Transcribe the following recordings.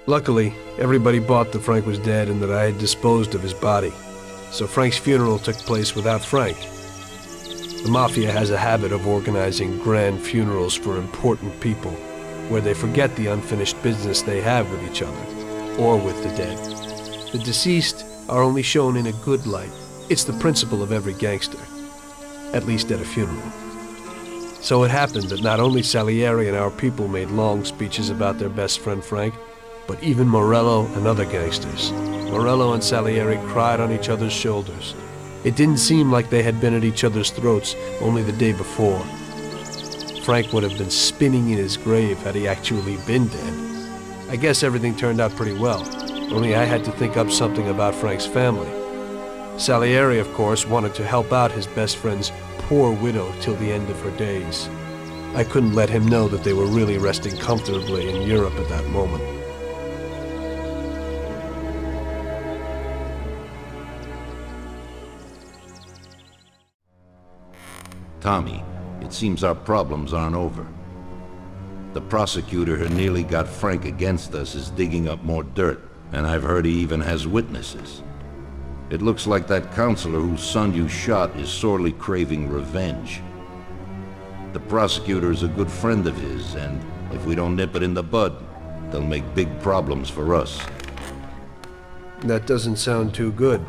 Luckily, everybody bought that Frank was dead and that I had disposed of his body. So Frank's funeral took place without Frank. The Mafia has a habit of organizing grand funerals for important people, where they forget the unfinished business they have with each other, or with the dead. The deceased are only shown in a good light. It's the principle of every gangster, at least at a funeral. So it happened that not only Salieri and our people made long speeches about their best friend Frank, but even Morello and other gangsters. Morello and Salieri cried on each other's shoulders. It didn't seem like they had been at each other's throats only the day before. Frank would have been spinning in his grave had he actually been dead. I guess everything turned out pretty well, only I had to think up something about Frank's family. Salieri, of course, wanted to help out his best friend's poor widow till the end of her days. I couldn't let him know that they were really resting comfortably in Europe at that moment. Tommy, it seems our problems aren't over. The prosecutor who nearly got Frank against us is digging up more dirt, and I've heard he even has witnesses. It looks like that counselor whose son you shot is sorely craving revenge. The prosecutor is a good friend of his, and if we don't nip it in the bud, they'll make big problems for us. That doesn't sound too good.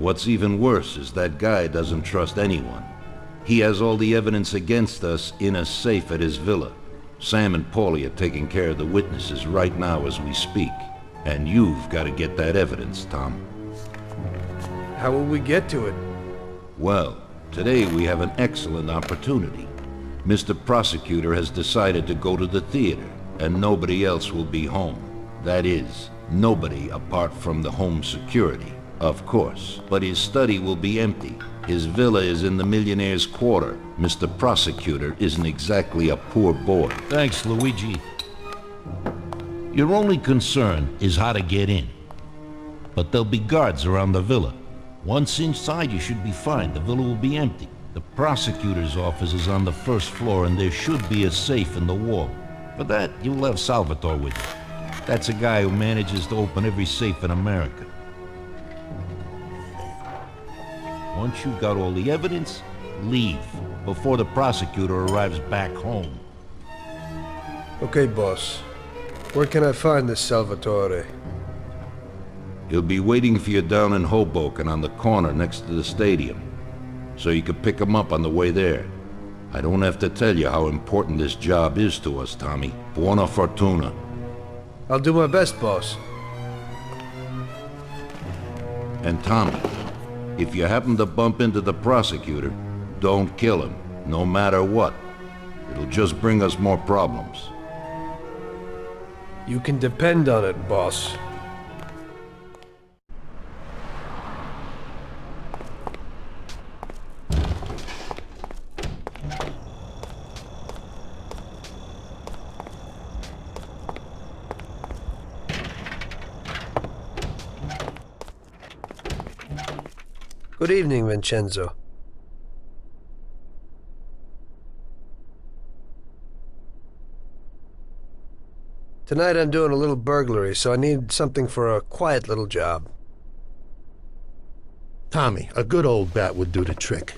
What's even worse is that guy doesn't trust anyone. He has all the evidence against us in a safe at his villa. Sam and Paulie are taking care of the witnesses right now as we speak. And you've got to get that evidence, Tom. How will we get to it? Well, today we have an excellent opportunity. Mr. Prosecutor has decided to go to the theater, and nobody else will be home. That is, nobody apart from the home security, of course. But his study will be empty. His villa is in the millionaire's quarter. Mr. Prosecutor isn't exactly a poor boy. Thanks, Luigi. Your only concern is how to get in. But there'll be guards around the villa. Once inside, you should be fine. The villa will be empty. The prosecutor's office is on the first floor, and there should be a safe in the wall. For that, you'll have Salvatore with you. That's a guy who manages to open every safe in America. Once you've got all the evidence, leave before the prosecutor arrives back home. Okay, boss. Where can I find this Salvatore? He'll be waiting for you down in Hoboken on the corner next to the stadium, so you can pick him up on the way there. I don't have to tell you how important this job is to us, Tommy. Buona fortuna. I'll do my best, boss. And Tommy, if you happen to bump into the prosecutor, don't kill him, no matter what. It'll just bring us more problems. You can depend on it, boss. Good evening, Vincenzo. Tonight I'm doing a little burglary, so I need something for a quiet little job. Tommy, a good old bat would do the trick.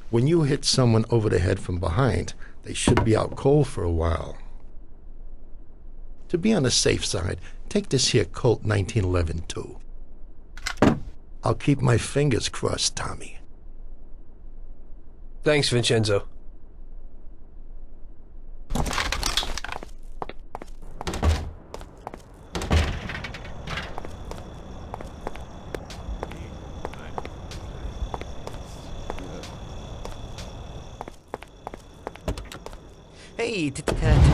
When you hit someone over the head from behind, they should be out cold for a while. To be on the safe side, take this here Colt 1911 too. I'll keep my fingers crossed, Tommy. Thanks, Vincenzo. Hey, Tom.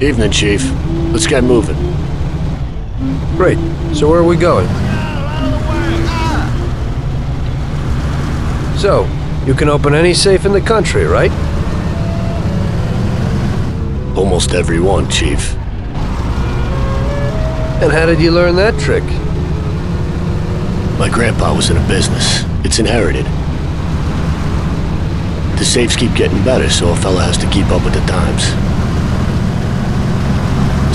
Evening, Chief. Let's get moving. Great. So where are we going? So, you can open any safe in the country, right? Almost every one, Chief. And how did you learn that trick? My grandpa was in a business. It's inherited. The safes keep getting better, so a fella has to keep up with the times.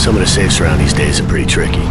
Some of the safes around these days are pretty tricky.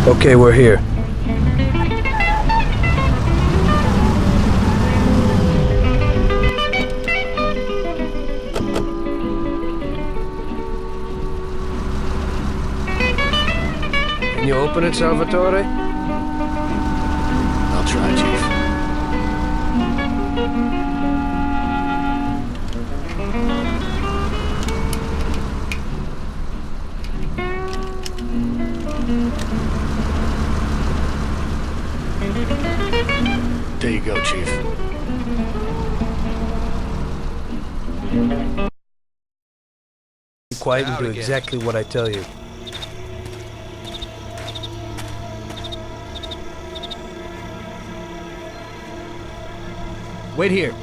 Okay, we're here. Can you open it, Salvatore? I'll try, Chief. There you go, Chief. Be quiet and do exactly what I tell you. Wait here.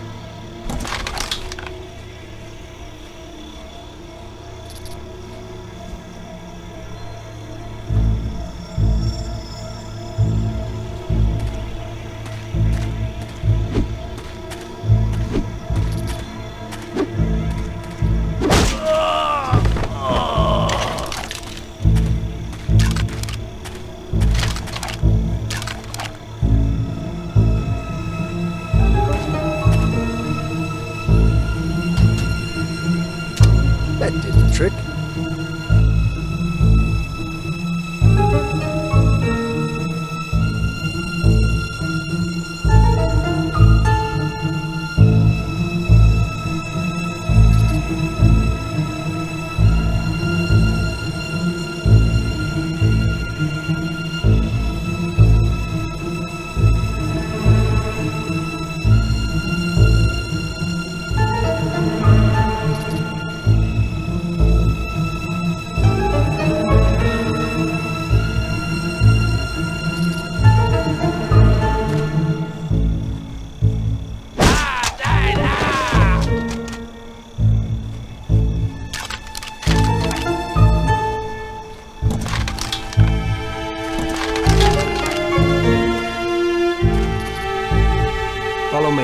That did the trick. Follow me.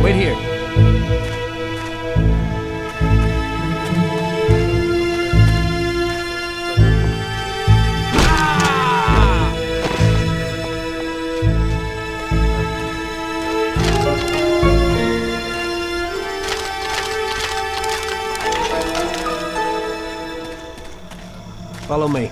Wait here. Follow me.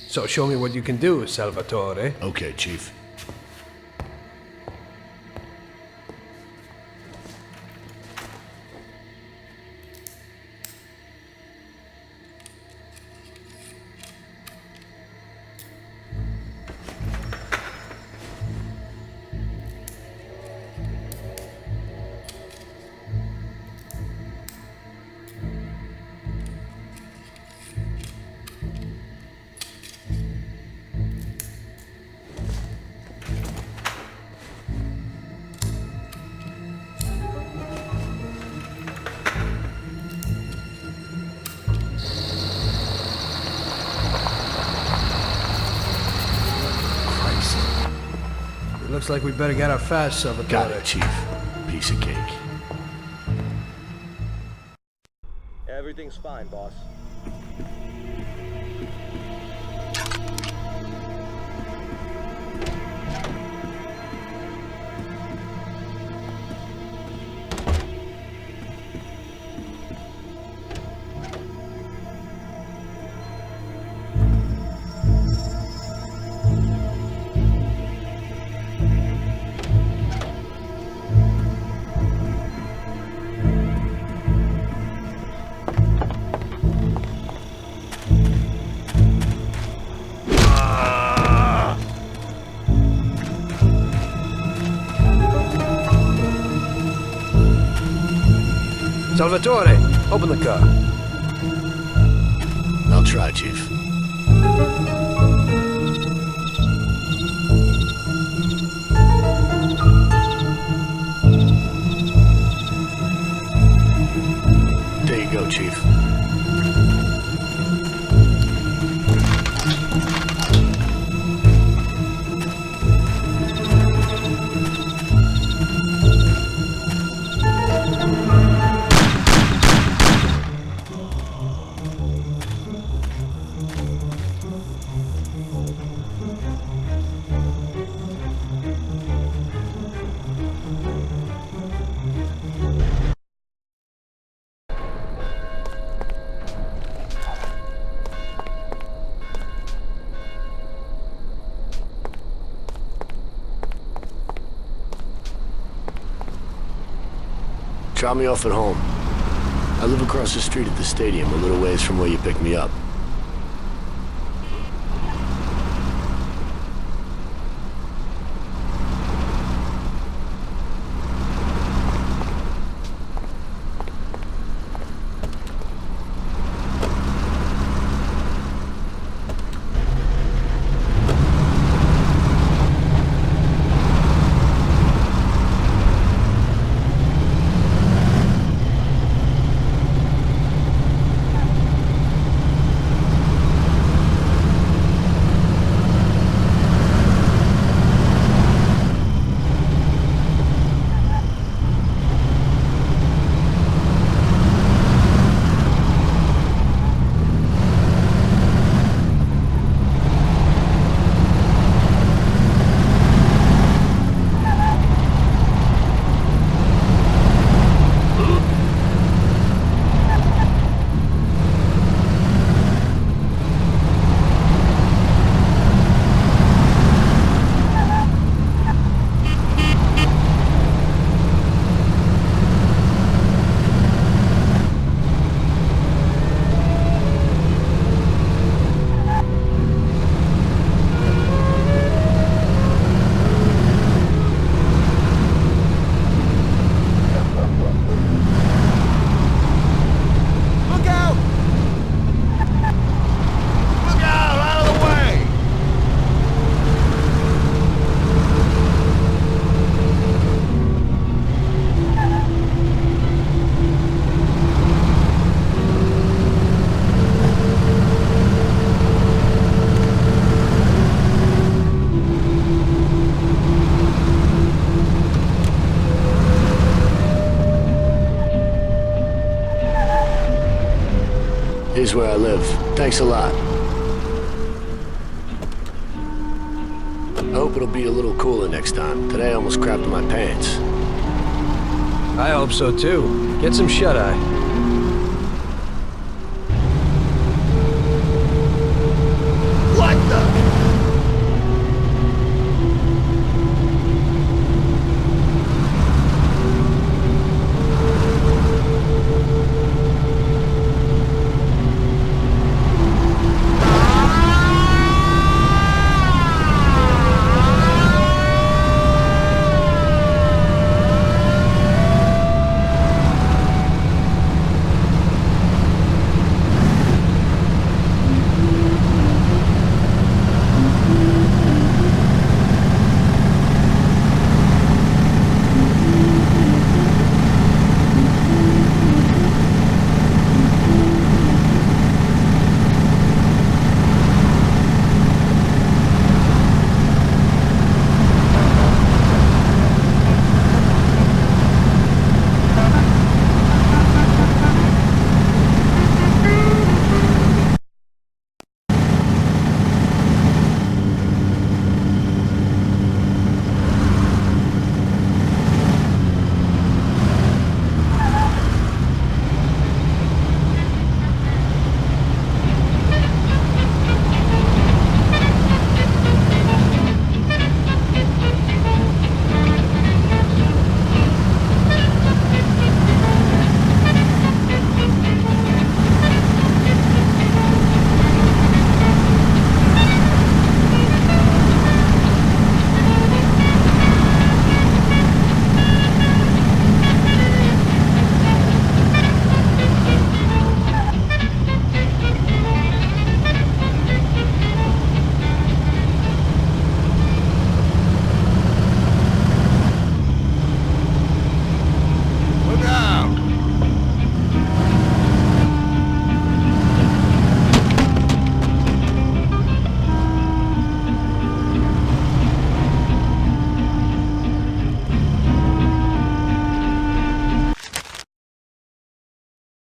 So show me what you can do, Salvatore. Okay, Chief. Looks like we better get out fast, Salvatore. Got it, Chief. Piece of cake. Everything's fine, boss. Salvatore, open the car. I'll try, Chief. There you go, Chief. Drop me off at home. I live across the street at the stadium, a little ways from where you picked me up. Here's where I live. Thanks a lot. I hope it'll be a little cooler next time. Today I almost crapped in my pants. I hope so too. Get some shut-eye.